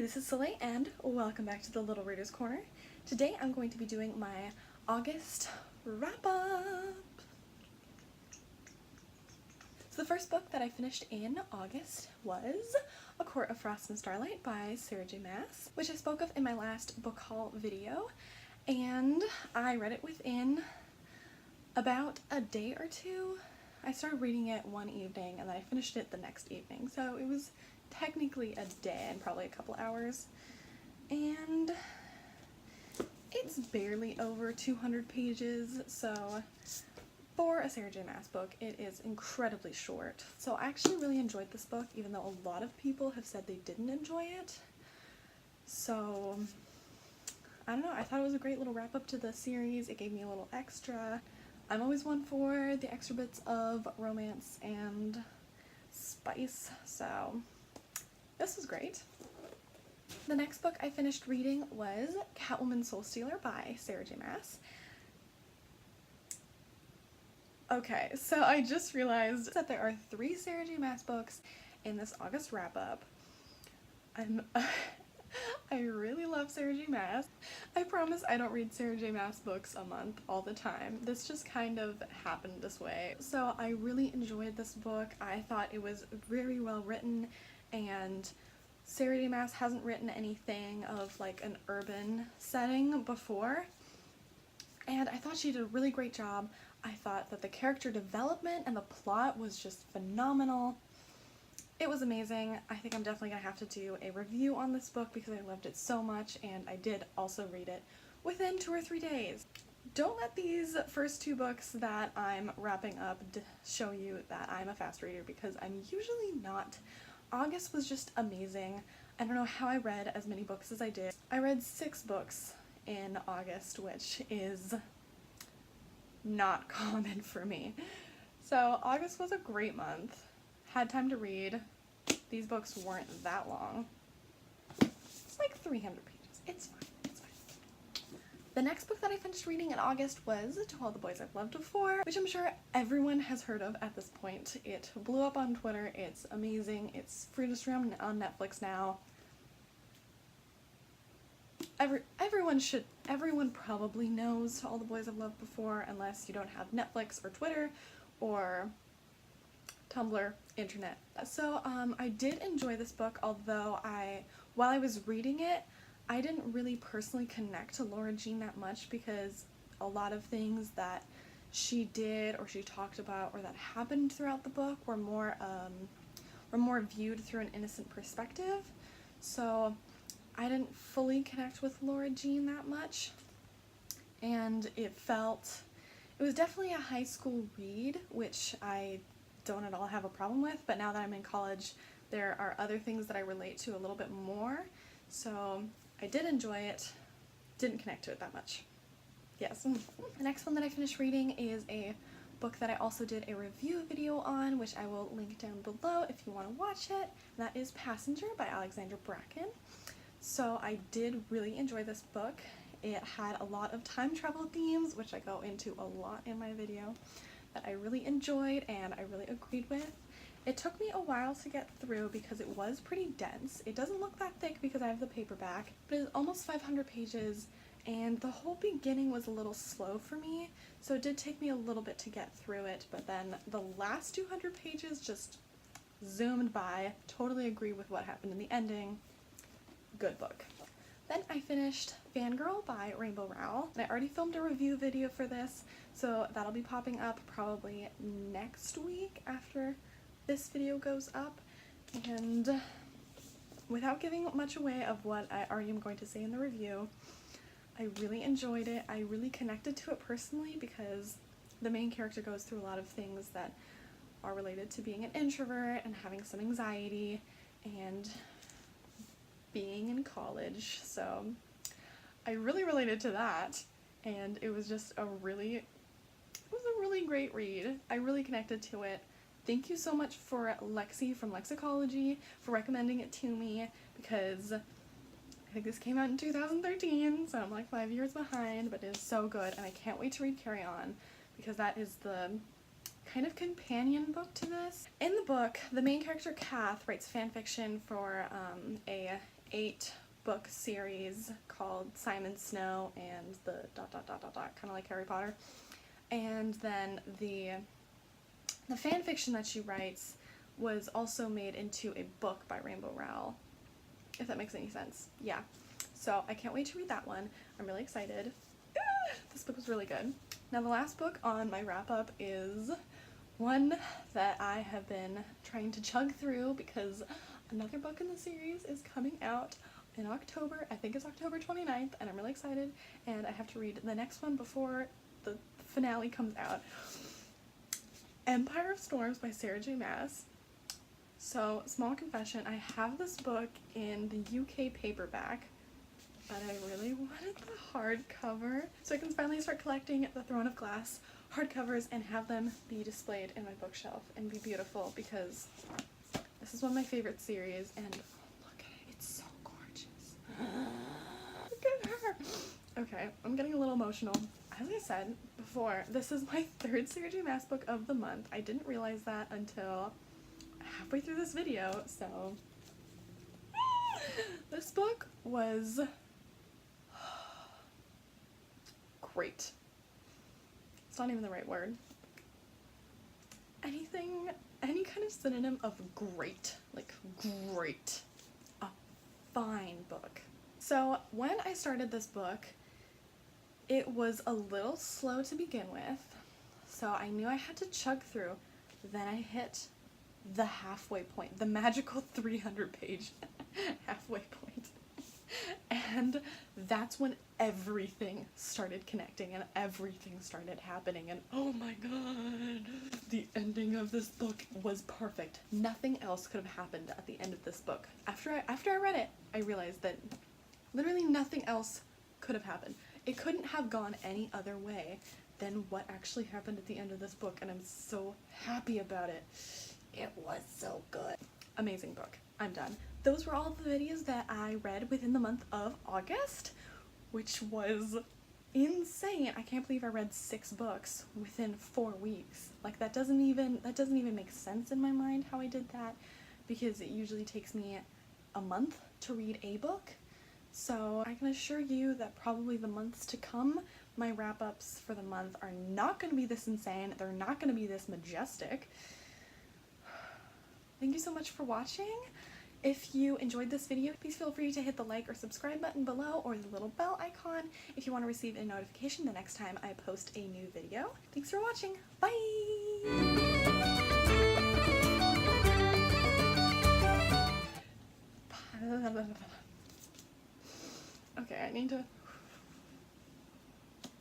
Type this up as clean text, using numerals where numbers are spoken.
this is Soleil and welcome back to the Little Reader's Corner. Today I'm going to be doing my August wrap-up. So the first book that I finished in August was A Court of Frost and Starlight by Sarah J. Maas, which I spoke of in my last book haul video, and I read it within about a day or two. I started reading it one evening and then I finished it the next evening, so it was technically a day and probably a couple hours, and it's barely over 200 pages, so for a Sarah J. Maas book it is incredibly short. So I actually really enjoyed this book, even though a lot of people have said they didn't enjoy it. So I don't know, I thought it was a great little wrap up to the series. It gave me a little extra. I'm always one for the extra bits of romance and spice, so this was great. The next book I finished reading was Catwoman Soul Stealer by Sarah J. Maas. Okay, so I just realized that there are 3 Sarah J. Maas books in this August wrap-up. I really love Sarah J. Maas. I promise I don't read Sarah J. Maas books a month all the time. This just kind of happened this way. So I really enjoyed this book. I thought it was very well written, and Sarah J. Maas hasn't written anything of like an urban setting before, and I thought she did a really great job. I thought that the character development and the plot was just phenomenal. It was amazing. I think I'm definitely gonna have to do a review on this book because I loved it so much, and I did also read it within 2 or 3 days. Don't let these first 2 books that I'm wrapping up show you that I'm a fast reader, because I'm usually not. August was just amazing. I don't know how I read as many books as I did. I read 6 books in August, which is not common for me. So August was a great month. Had time to read. These books weren't that long. It's like 300 pages. It's fine. It's fine. The next book that I finished reading in August was To All the Boys I've Loved Before, which I'm sure everyone has heard of at this point. It blew up on Twitter. It's amazing. It's free to stream on Netflix now. Everyone probably knows To All the Boys I've Loved Before, unless you don't have Netflix or Twitter or Tumblr, internet. So I did enjoy this book, although while I was reading it, I didn't really personally connect to Laura Jean that much, because a lot of things that she did or she talked about or that happened throughout the book were more viewed through an innocent perspective. So I didn't fully connect with Laura Jean that much, and it was definitely a high school read, which I don't at all have a problem with, but now that I'm in college, there are other things that I relate to a little bit more, so I did enjoy it, didn't connect to it that much. Yes. The next one that I finished reading is a book that I also did a review video on, which I will link down below if you want to watch it. And that is Passenger by Alexandra Bracken. So I did really enjoy this book. It had a lot of time travel themes, which I go into a lot in my video, that I really enjoyed and I really agreed with. It took me a while to get through because it was pretty dense. It doesn't look that thick because I have the paperback, but it's almost 500 pages, and the whole beginning was a little slow for me, so it did take me a little bit to get through it, but then the last 200 pages just zoomed by. Totally agree with what happened in the ending. Good book. Then I finished Fangirl by Rainbow Rowell, and I already filmed a review video for this, so that'll be popping up probably next week after this video goes up. And without giving much away of what I already am going to say in the review, I really enjoyed it. I really connected to it personally because the main character goes through a lot of things that are related to being an introvert and having some anxiety and being in college, so I really related to that, and it was just a really great read. I really connected to it. Thank you so much for Lexi from Lexicology for recommending it to me, because I think this came out in 2013, so I'm like 5 years behind, but it is so good, and I can't wait to read Carry On, because that is the kind of companion book to this. In the book, the main character Kath writes fan fiction for a 8-book series called Simon Snow and the ... kind of like Harry Potter. And then the fan fiction that she writes was also made into a book by Rainbow Rowell, if that makes any sense. Yeah. So I can't wait to read that one. I'm really excited. This book was really good. Now the last book on my wrap-up is one that I have been trying to chug through because another book in the series is coming out in October. I think it's October 29th, and I'm really excited, and I have to read the next one before the finale comes out. Empire of Storms by Sarah J. Maas. So, small confession, I have this book in the UK paperback, but I really wanted the hardcover, so I can finally start collecting the Throne of Glass hardcovers and have them be displayed in my bookshelf and be beautiful, because this is one of my favorite series, and oh, look at it, it's so gorgeous. Look at her. Okay, I'm getting a little emotional. As I said before, this is my 3rd Sarah J. Maas book of the month. I didn't realize that until halfway through this video, so this book was great. It's not even the right word. Any kind of synonym of great, like great. A fine book. So when I started this book, it was a little slow to begin with, so I knew I had to chug through. Then I hit the halfway point, the magical 300-page halfway point. And that's when everything started connecting and everything started happening, and oh my god, the ending of this book was perfect. Nothing else could have happened at the end of this book. After I read it, I realized that literally nothing else could have happened. It couldn't have gone any other way than what actually happened at the end of this book, and I'm so happy about it. It was so good. Amazing book. I'm done. Those were all the videos that I read within the month of August, which was insane. I can't believe I read 6 books within 4 weeks. Like, that doesn't even make sense in my mind how I did that, because it usually takes me a month to read a book. So I can assure you that probably the months to come, my wrap-ups for the month are not going to be this insane. They're not going to be this majestic. Thank you so much for watching. If you enjoyed this video, please feel free to hit the like or subscribe button below, or the little bell icon if you want to receive a notification the next time I post a new video. Thanks for watching. Bye! Okay, I need to